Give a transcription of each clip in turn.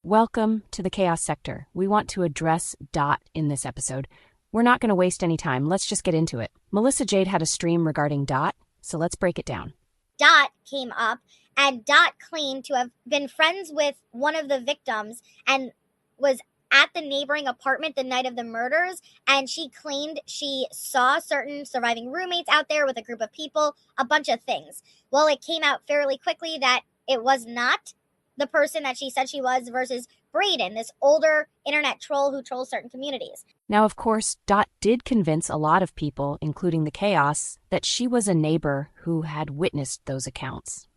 Welcome to the Chaos Sector. We want to address Dot in this episode. We're not going to waste any time. Let's just get into it. Melissa Jade had a stream regarding Dot, so let's break it down. Dot came up, and Dot claimed to have been friends with one of the victims and was at the neighboring apartment the night of the murders, and she claimed she saw certain surviving roommates out there with a group of people, a bunch of things. Well, it came out fairly quickly that it was not the person that she said she was versus Braden, this older internet troll who trolls certain communities. Now, of course, Dot did convince a lot of people, including the Chaos, that she was a neighbor who had witnessed those accounts.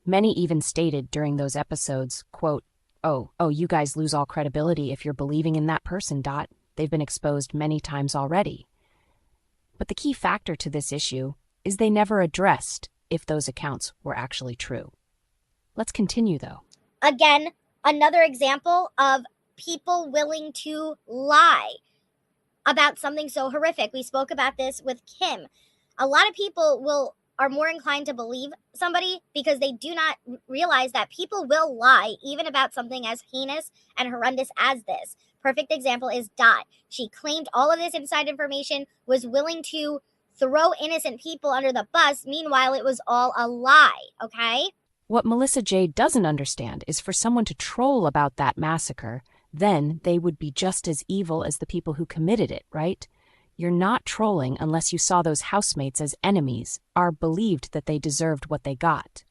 Many even stated during those episodes, quote, Oh, you guys lose all credibility if you're believing in that person, Dot. They've been exposed many times already. But the key factor to this issue is they never addressed if those accounts were actually true. Let's continue, though. Again, another example of people willing to lie about something so horrific. We spoke about this with Kim. A lot of people are more inclined to believe somebody because they do not realize that people will lie even about something as heinous and horrendous as this. Perfect example is Dot. She claimed all of this inside information, was willing to throw innocent people under the bus. Meanwhile, it was all a lie, okay? What Melissa Jade doesn't understand is for someone to troll about that massacre, then they would be just as evil as the people who committed it, right? You're not trolling unless you saw those housemates as enemies, or believed that they deserved what they got.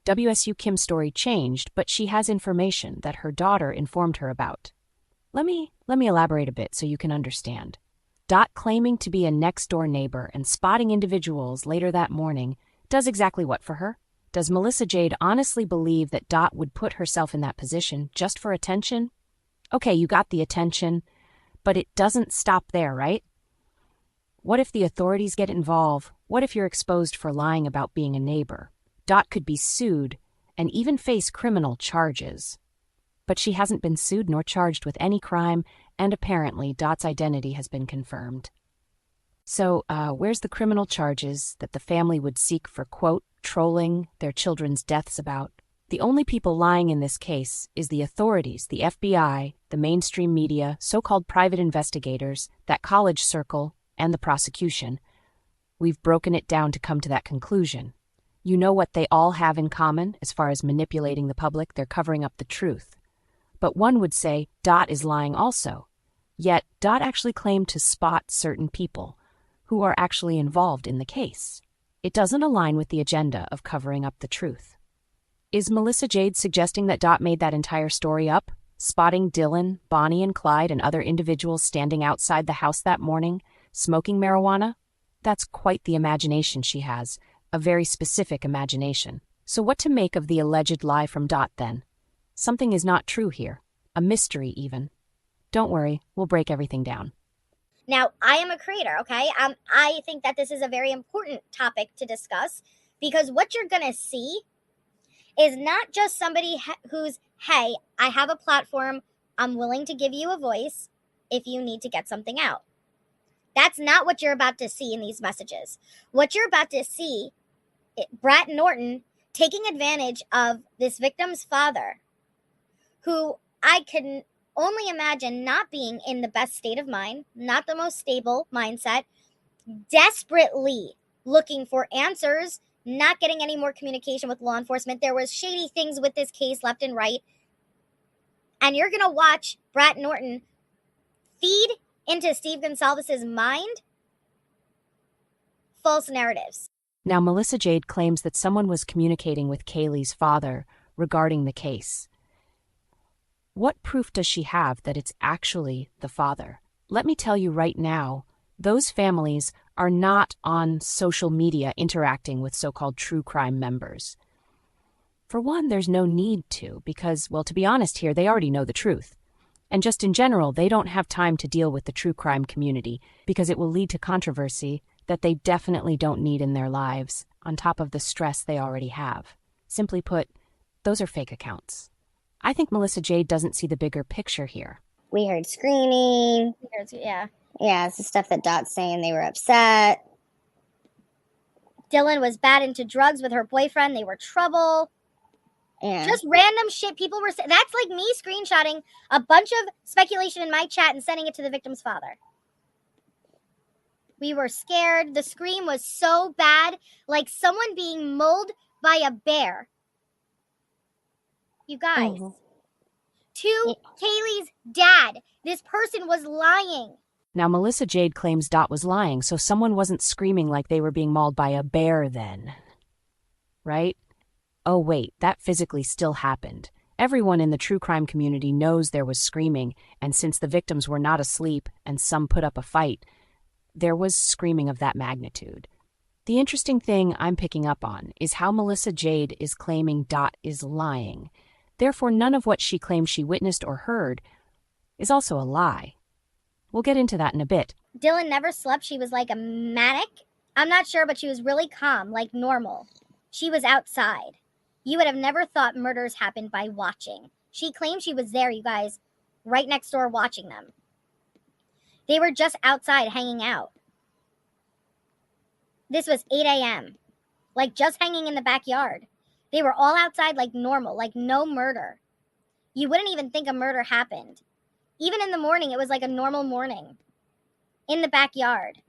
WSU Kim's story changed, but she has information that her daughter informed her about. Let me elaborate a bit so you can understand. Dot claiming to be a next-door neighbor and spotting individuals later that morning does exactly what for her? Does Melissa Jade honestly believe that Dot would put herself in that position just for attention? Okay, you got the attention, but it doesn't stop there, right? What if the authorities get involved? What if you're exposed for lying about being a neighbor? Dot could be sued and even face criminal charges. But she hasn't been sued nor charged with any crime, and apparently Dot's identity has been confirmed. So, where's the criminal charges that the family would seek for, quote, trolling their children's deaths about? The only people lying in this case is the authorities, the FBI, the mainstream media, so-called private investigators, that college circle, and the prosecution. We've broken it down to come to that conclusion. You know what they all have in common as far as manipulating the public? They're covering up the truth. But one would say Dot is lying also. Yet, Dot actually claimed to spot certain people who are actually involved in the case. It doesn't align with the agenda of covering up the truth. Is Melissa Jade suggesting that Dot made that entire story up? Spotting Dylan, Bonnie, and Clyde and other individuals standing outside the house that morning, smoking marijuana? That's quite the imagination she has, a very specific imagination. So what to make of the alleged lie from Dot then? Something is not true here, a mystery even. Don't worry, we'll break everything down. Now, I am a creator, okay? I think that this is a very important topic to discuss because what you're going to see is not just somebody who's, hey, I have a platform, I'm willing to give you a voice if you need to get something out. That's not what you're about to see in these messages. What you're about to see, Brett Norton taking advantage of this victim's father, who I can only imagine not being in the best state of mind, not the most stable mindset, desperately looking for answers, not getting any more communication with law enforcement. There was shady things with this case left and right. And you're going to watch Brett Norton feed into Steve Gonsalves' mind false narratives. Now, Melissa Jade claims that someone was communicating with Kaylee's father regarding the case. What proof does she have that it's actually the father? Let me tell you right now, those families are not on social media interacting with so-called true crime members. For one, there's no need to, because, well, to be honest here, they already know the truth. And just in general, they don't have time to deal with the true crime community because it will lead to controversy that they definitely don't need in their lives, on top of the stress they already have. Simply put, those are fake accounts. I think Melissa Jade doesn't see the bigger picture here. We heard screaming. Yeah. Yeah, it's the stuff that Dot's saying they were upset. Dylan was bad into drugs with her boyfriend. They were trouble. Yeah. Just random shit people were saying. That's like me screenshotting a bunch of speculation in my chat and sending it to the victim's father. We were scared. The scream was so bad, like someone being mauled by a bear. You guys. To Kaylee's dad, this person was lying. Now, Melissa Jade claims Dot was lying, so someone wasn't screaming like they were being mauled by a bear then. Right? Oh, wait, that physically still happened. Everyone in the true crime community knows there was screaming, and since the victims were not asleep and some put up a fight, there was screaming of that magnitude. The interesting thing I'm picking up on is how Melissa Jade is claiming Dot is lying. Therefore, none of what she claims she witnessed or heard is also a lie. We'll get into that in a bit. Dylan never slept. She was like a manic. I'm not sure, but she was really calm, like normal. She was outside. You would have never thought murders happened by watching. She claimed she was there, you guys, right next door watching them. They were just outside hanging out. This was 8 a.m. Like just hanging in the backyard. They were all outside like normal, like no murder. You wouldn't even think a murder happened. Even in the morning, it was like a normal morning. In the backyard.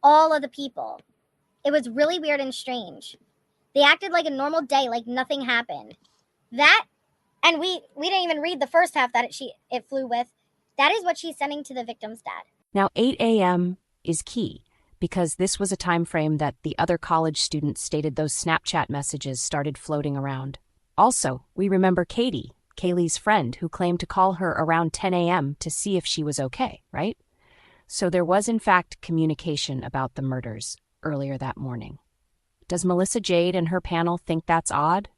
All of the people. It was really weird and strange. They acted like a normal day, like nothing happened. That, and we didn't even read the first half that it flew with. That is what she's sending to the victim's dad. Now, 8 a.m. is key, because this was a time frame that the other college students stated those Snapchat messages started floating around. Also, we remember Katie, Kaylee's friend, who claimed to call her around 10 a.m. to see if she was okay, right? So there was, in fact, communication about the murders earlier that morning. Does Melissa Jade and her panel think that's odd?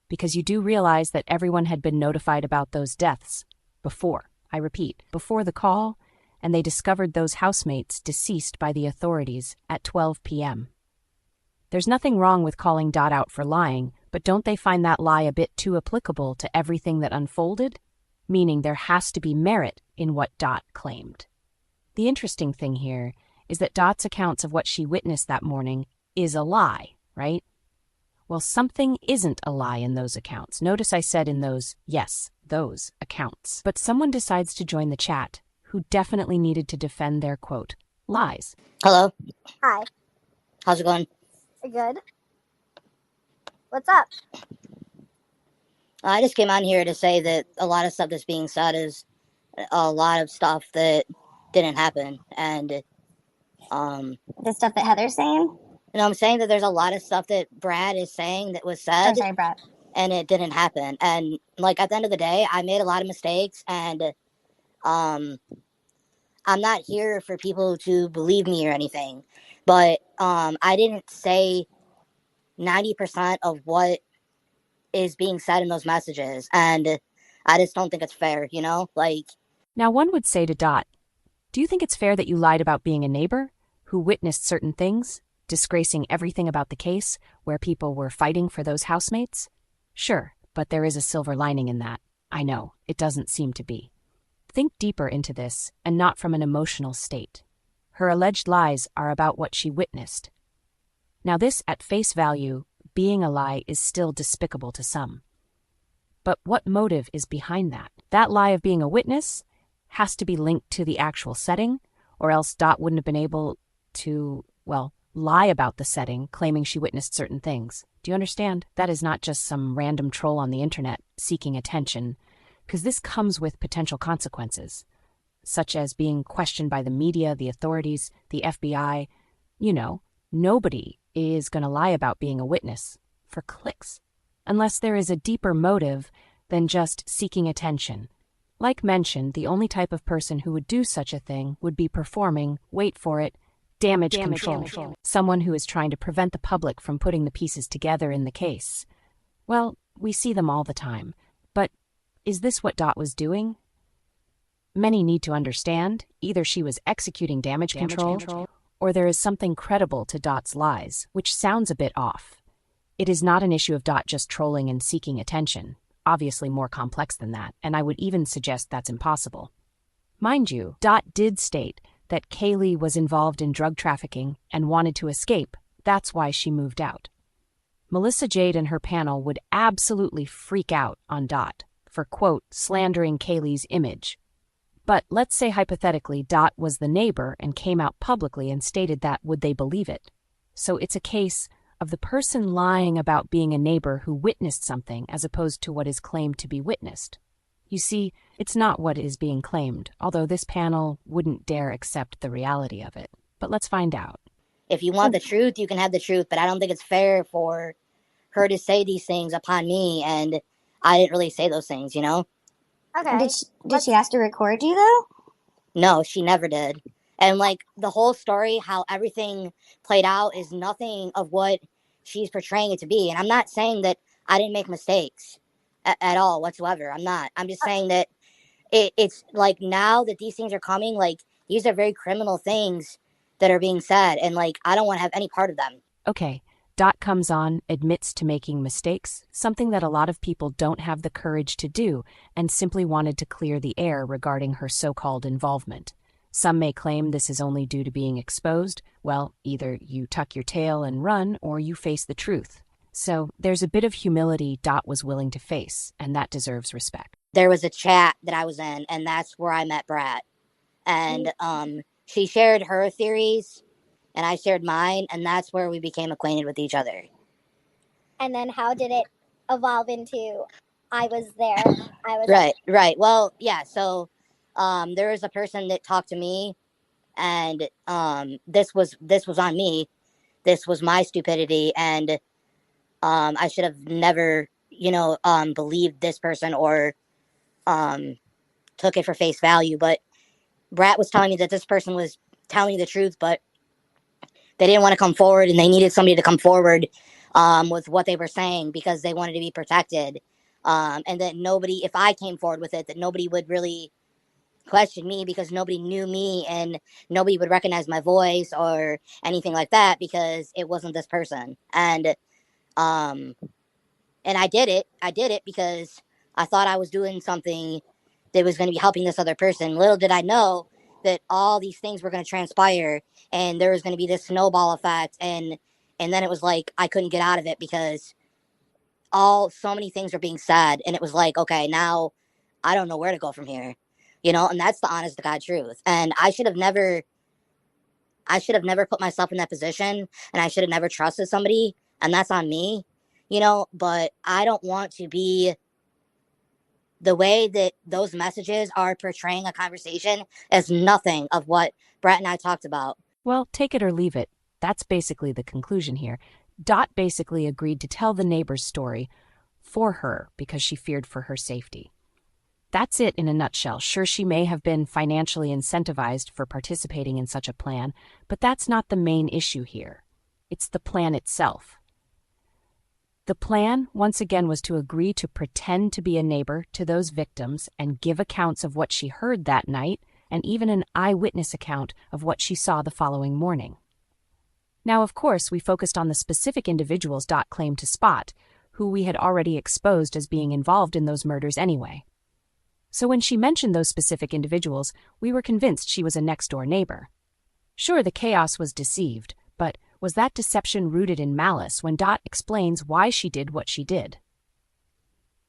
Because you do realize that everyone had been notified about those deaths before, I repeat, before the call, and they discovered those housemates deceased by the authorities at 12 p.m. There's nothing wrong with calling Dot out for lying, but don't they find that lie a bit too applicable to everything that unfolded? Meaning there has to be merit in what Dot claimed. The interesting thing here is that Dot's accounts of what she witnessed that morning is a lie, right? Well, something isn't a lie in those accounts. Notice I said in those, yes, those accounts. But someone decides to join the chat who definitely needed to defend their, quote, lies. Hello. Hi. How's it going? Good. What's up? I just came on here to say that a lot of stuff that's being said is a lot of stuff that didn't happen. And, The stuff that Heather's saying? I'm saying that there's a lot of stuff that Brad is saying that was said. Oh, sorry, Brad. And it didn't happen. And, like, at the end of the day, I made a lot of mistakes. And, I'm not here for people to believe me or anything. But, I didn't say 90% of what is being said in those messages, and I just don't think it's fair, like. Now, one would say to Dot, do you think it's fair that you lied about being a neighbor who witnessed certain things, disgracing everything about the case where people were fighting for those housemates? Sure, but there is a silver lining in that. I know, it doesn't seem to be. Think deeper into this, and not from an emotional state. Her alleged lies are about what she witnessed. Now this, at face value, being a lie is still despicable to some. But what motive is behind that? That lie of being a witness has to be linked to the actual setting, or else Dot wouldn't have been able to, lie about the setting, claiming she witnessed certain things. Do you understand? That is not just some random troll on the internet seeking attention, because this comes with potential consequences, such as being questioned by the media, the authorities, the FBI. Nobody is going to lie about being a witness for clicks, unless there is a deeper motive than just seeking attention. Like mentioned, the only type of person who would do such a thing would be performing, wait for it, damage control. Someone who is trying to prevent the public from putting the pieces together in the case. Well, we see them all the time, but is this what Dot was doing? Many need to understand, either she was executing damage control, or there is something credible to Dot's lies, which sounds a bit off. It is not an issue of Dot just trolling and seeking attention, obviously more complex than that, and I would even suggest that's impossible. Mind you, Dot did state that Kaylee was involved in drug trafficking and wanted to escape. That's why she moved out. Melissa Jade and her panel would absolutely freak out on Dot for, quote, slandering Kaylee's image. But let's say hypothetically Dot was the neighbor and came out publicly and stated that, would they believe it? So it's a case of the person lying about being a neighbor who witnessed something as opposed to what is claimed to be witnessed. You see, it's not what is being claimed, although this panel wouldn't dare accept the reality of it. But let's find out. If you want the truth, you can have the truth, but I don't think it's fair for her to say these things upon me, and I didn't really say those things, you know? Okay. Did she ask to record you, though? No, she never did. And, like, the whole story, how everything played out is nothing of what she's portraying it to be. And I'm not saying that I didn't make mistakes at all whatsoever. I'm not. I'm just saying that it's, like, now that these things are coming, like, these are very criminal things that are being said. And, like, I don't want to have any part of them. Okay, Dot comes on, admits to making mistakes, something that a lot of people don't have the courage to do, and simply wanted to clear the air regarding her so-called involvement. Some may claim this is only due to being exposed. Well, either you tuck your tail and run, or you face the truth. So there's a bit of humility Dot was willing to face, and that deserves respect. There was a chat that I was in, and that's where I met Brat. And she shared her theories, and I shared mine, and that's where we became acquainted with each other. And then how did it evolve into I was there? Right. Well, yeah, so there was a person that talked to me, and this was on me. This was my stupidity, and I should have never, believed this person or took it for face value. But Brat was telling me that this person was telling me the truth, but they didn't want to come forward, and they needed somebody to come forward with what they were saying because they wanted to be protected. And that nobody, if I came forward with it, that nobody would really question me because nobody knew me and nobody would recognize my voice or anything like that because it wasn't this person. And I did it because I thought I was doing something that was going to be helping this other person. Little did I know that all these things were going to transpire and there was going to be this snowball effect. And then it was like, I couldn't get out of it because so many things were being said. And it was like, okay, now I don't know where to go from here, and that's the honest to God truth. And I should have never put myself in that position, and I should have never trusted somebody, and that's on me, but I don't want to be the way that those messages are portraying a conversation as nothing of what Brett and I talked about. Well, take it or leave it. That's basically the conclusion here. Dot basically agreed to tell the neighbor's story for her because she feared for her safety. That's it in a nutshell. Sure, she may have been financially incentivized for participating in such a plan, but that's not the main issue here. It's the plan itself. The plan, once again, was to agree to pretend to be a neighbor to those victims and give accounts of what she heard that night and even an eyewitness account of what she saw the following morning. Now, of course, we focused on the specific individuals Dot claimed to spot, who we had already exposed as being involved in those murders anyway. So when she mentioned those specific individuals, we were convinced she was a next-door neighbor. Sure, the chaos was deceived, but was that deception rooted in malice when Dot explains why she did what she did?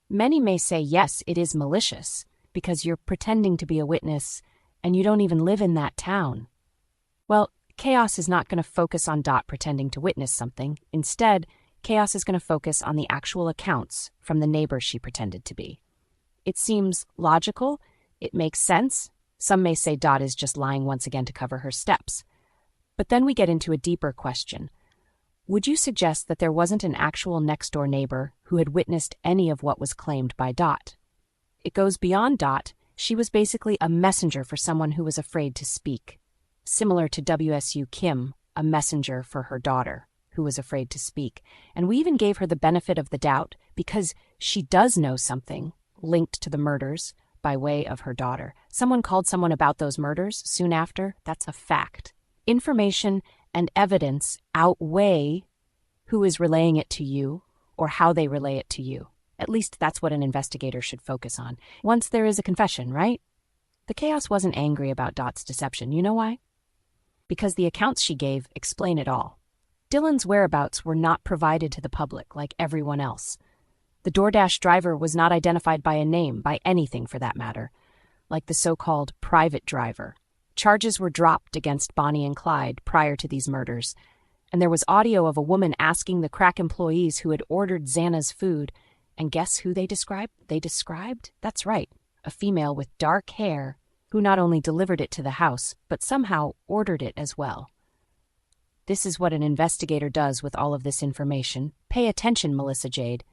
Many may say, yes, it is malicious, because you're pretending to be a witness and you don't even live in that town. Well, Chaos is not going to focus on Dot pretending to witness something. Instead, Chaos is going to focus on the actual accounts from the neighbor she pretended to be. It seems logical. It makes sense. Some may say Dot is just lying once again to cover her steps. But then we get into a deeper question. Would you suggest that there wasn't an actual next-door neighbor who had witnessed any of what was claimed by Dot? It goes beyond Dot. She was basically a messenger for someone who was afraid to speak. Similar to WSU Kim, a messenger for her daughter, who was afraid to speak. And we even gave her the benefit of the doubt because she does know something linked to the murders by way of her daughter. Someone called someone about those murders soon after. That's a fact. Information and evidence outweigh who is relaying it to you or how they relay it to you. At least that's what an investigator should focus on. Once there is a confession, right? The Chaos wasn't angry about Dot's deception. You know why? Because the accounts she gave explain it all. Dylan's whereabouts were not provided to the public like everyone else. The DoorDash driver was not identified by a name, by anything for that matter, like the so-called private driver. Charges were dropped against Bonnie and Clyde prior to these murders, and there was audio of a woman asking the crack employees who had ordered Xana's food, and guess who they described? That's right, a female with dark hair who not only delivered it to the house, but somehow ordered it as well. This is what an investigator does with all of this information. Pay attention, Melissa Jade.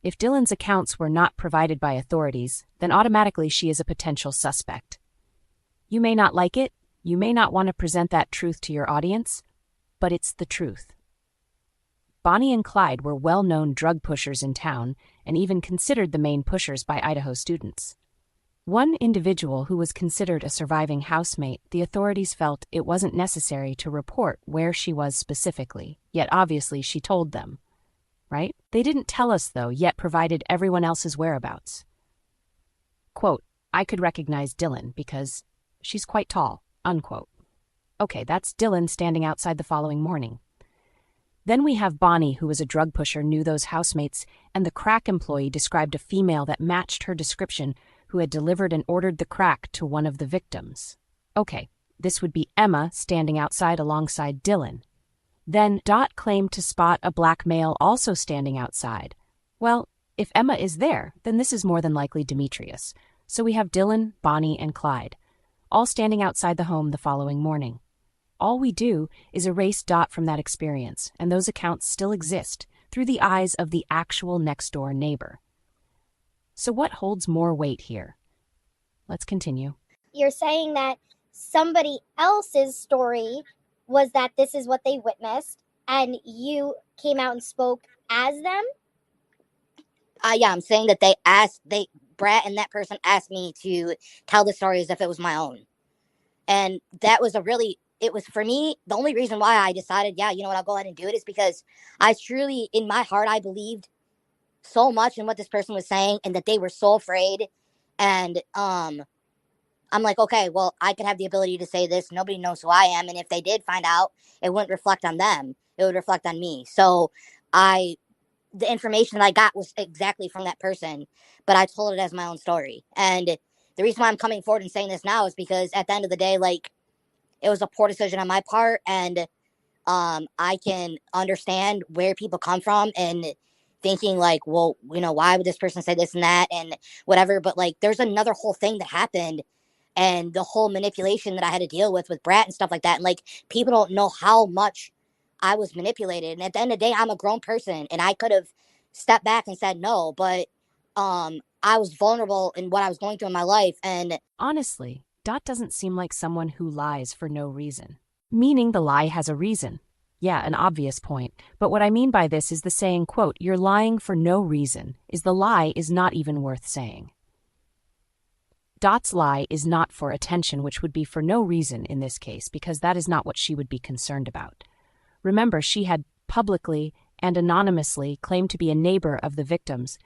If Dylan's accounts were not provided by authorities, then automatically she is a potential suspect. You may not like it, you may not want to present that truth to your audience, but it's the truth. Bonnie and Clyde were well-known drug pushers in town and even considered the main pushers by Idaho students. One individual who was considered a surviving housemate, the authorities felt it wasn't necessary to report where she was specifically, yet obviously she told them. Right? They didn't tell us, though, yet provided everyone else's whereabouts. Quote, I could recognize Dylan because she's quite tall, unquote. Okay, that's Dylan standing outside the following morning. Then we have Bonnie, who was a drug pusher, knew those housemates, and the crack employee described a female that matched her description who had delivered and ordered the crack to one of the victims. Okay, this would be Emma standing outside alongside Dylan. Then Dot claimed to spot a black male also standing outside. Well, if Emma is there, then this is more than likely Demetrius. So we have Dylan, Bonnie, and Clyde, all standing outside the home the following morning. All we do is erase Dot from that experience, and those accounts still exist through the eyes of the actual next-door neighbor. So what holds more weight here? Let's continue. You're saying that somebody else's story was that this is what they witnessed, and you came out and spoke as them? Yeah, I'm saying that Brett and that person asked me to tell the story as if it was my own. And that was it was for me, the only reason why I decided, yeah, you know what, I'll go ahead and do it is because I truly, in my heart, I believed so much in what this person was saying and that they were so afraid. And I'm like, okay, well, I could have the ability to say this. Nobody knows who I am. And if they did find out, it wouldn't reflect on them. It would reflect on me. So the information that I got was exactly from that person, but I told it as my own story. And the reason why I'm coming forward and saying this now is because at the end of the day, like, it was a poor decision on my part. And I can understand where people come from and thinking like, well, you know, why would this person say this and that and whatever? But like, there's another whole thing that happened and the whole manipulation that I had to deal with Brat and stuff like that. And like, people don't know how much I was manipulated. And at the end of the day, I'm a grown person and I could have stepped back and said no, but I was vulnerable in what I was going through in my life. And honestly, Dot doesn't seem like someone who lies for no reason. Meaning the lie has a reason. Yeah, an obvious point. But what I mean by this is the saying, quote, you're lying for no reason, is the lie is not even worth saying. Dot's lie is not for attention, which would be for no reason in this case, because that is not what she would be concerned about. Remember, she had publicly and anonymously claimed to be a neighbor of the victims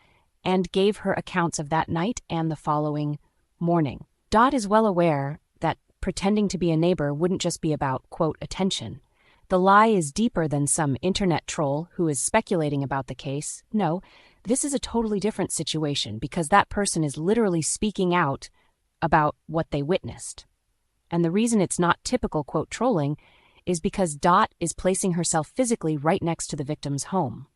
and gave her accounts of that night and the following morning. Dot is well aware that pretending to be a neighbor wouldn't just be about, quote, attention. The lie is deeper than some internet troll who is speculating about the case. No, this is a totally different situation because that person is literally speaking out about what they witnessed. And the reason it's not typical, quote, trolling is because Dot is placing herself physically right next to the victim's home.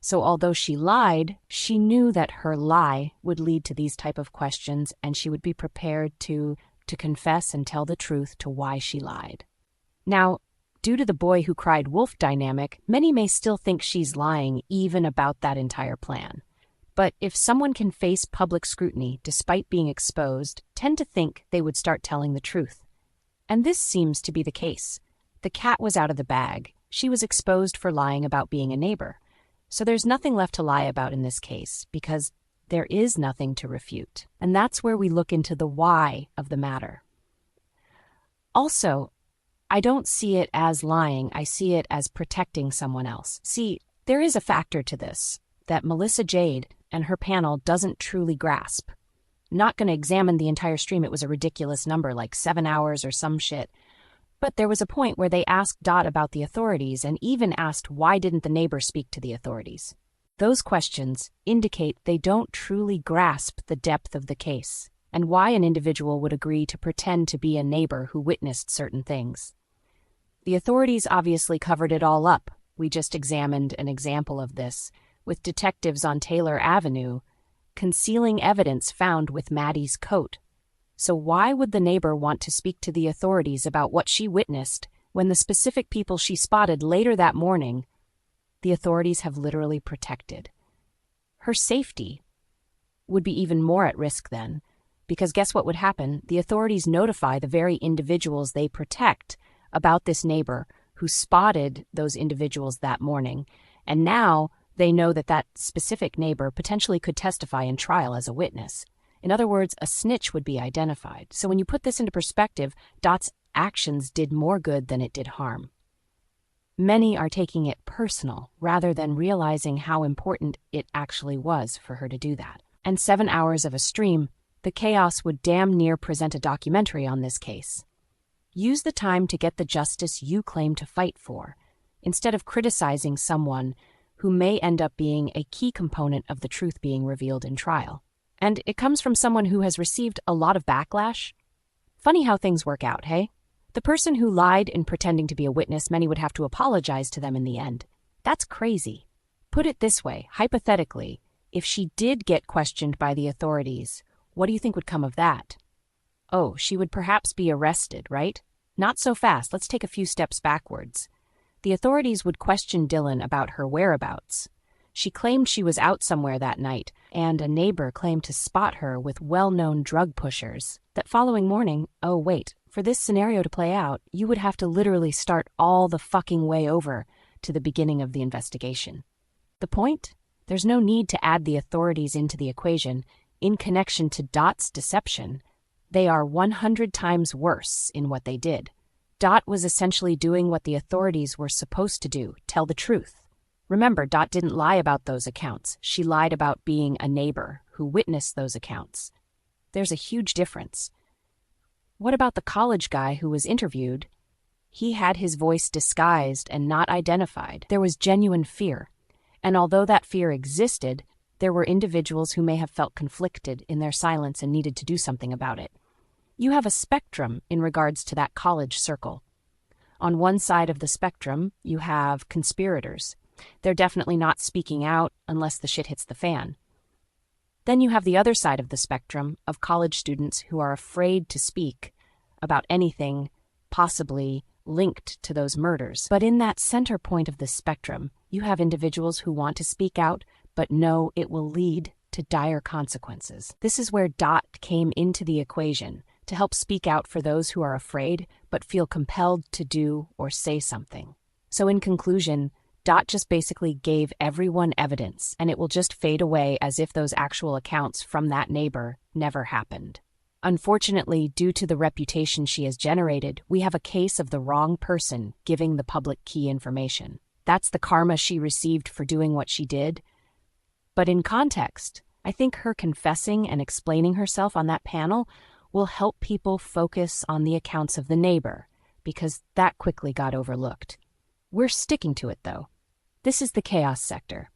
So although she lied, she knew that her lie would lead to these type of questions and she would be prepared to confess and tell the truth to why she lied. Now, due to the boy who cried wolf dynamic, many may still think she's lying even about that entire plan. But if someone can face public scrutiny despite being exposed, tend to think they would start telling the truth. And this seems to be the case. The cat was out of the bag. She was exposed for lying about being a neighbor. So there's nothing left to lie about in this case because there is nothing to refute. And that's where we look into the why of the matter. Also, I don't see it as lying, I see it as protecting someone else. See, there is a factor to this that Melissa Jade and her panel doesn't truly grasp. Not going to examine the entire stream, it was a ridiculous number, like 7 hours or some shit. But there was a point where they asked Dot about the authorities and even asked why didn't the neighbor speak to the authorities. Those questions indicate they don't truly grasp the depth of the case and why an individual would agree to pretend to be a neighbor who witnessed certain things. The authorities obviously covered it all up. We just examined an example of this, with detectives on Taylor Avenue concealing evidence found with Maddie's coat. So why would the neighbor want to speak to the authorities about what she witnessed when the specific people she spotted later that morning, the authorities have literally protected? Her safety would be even more at risk then, because guess what would happen? The authorities notify the very individuals they protect about this neighbor who spotted those individuals that morning, and now they know that that specific neighbor potentially could testify in trial as a witness. In other words, a snitch would be identified. So when you put this into perspective, Dot's actions did more good than it did harm. Many are taking it personal rather than realizing how important it actually was for her to do that. And 7 hours of a stream, the chaos would damn near present a documentary on this case. Use the time to get the justice you claim to fight for, instead of criticizing someone who may end up being a key component of the truth being revealed in trial. And it comes from someone who has received a lot of backlash. Funny how things work out, hey? The person who lied in pretending to be a witness, many would have to apologize to them in the end. That's crazy. Put it this way, hypothetically, if she did get questioned by the authorities, what do you think would come of that? Oh, she would perhaps be arrested, right? Not so fast. Let's take a few steps backwards. The authorities would question Dylan about her whereabouts. She claimed she was out somewhere that night, and a neighbor claimed to spot her with well-known drug pushers. That following morning, oh wait, for this scenario to play out, you would have to literally start all the fucking way over to the beginning of the investigation. The point? There's no need to add the authorities into the equation. In connection to Dot's deception, they are 100 times worse in what they did. Dot was essentially doing what the authorities were supposed to do, tell the truth. Remember, Dot didn't lie about those accounts. She lied about being a neighbor who witnessed those accounts. There's a huge difference. What about the college guy who was interviewed? He had his voice disguised and not identified. There was genuine fear. And although that fear existed, there were individuals who may have felt conflicted in their silence and needed to do something about it. You have a spectrum in regards to that college circle. On one side of the spectrum, you have conspirators. They're definitely not speaking out unless the shit hits the fan. Then you have the other side of the spectrum of college students who are afraid to speak about anything possibly linked to those murders. But in that center point of the spectrum, you have individuals who want to speak out but know it will lead to dire consequences. This is where Dot came into the equation to help speak out for those who are afraid but feel compelled to do or say something. So in conclusion, Dot just basically gave everyone evidence, and it will just fade away as if those actual accounts from that neighbor never happened. Unfortunately, due to the reputation she has generated, we have a case of the wrong person giving the public key information. That's the karma she received for doing what she did. But in context, I think her confessing and explaining herself on that panel will help people focus on the accounts of the neighbor, because that quickly got overlooked. We're sticking to it, though. This is the Chaos Sector.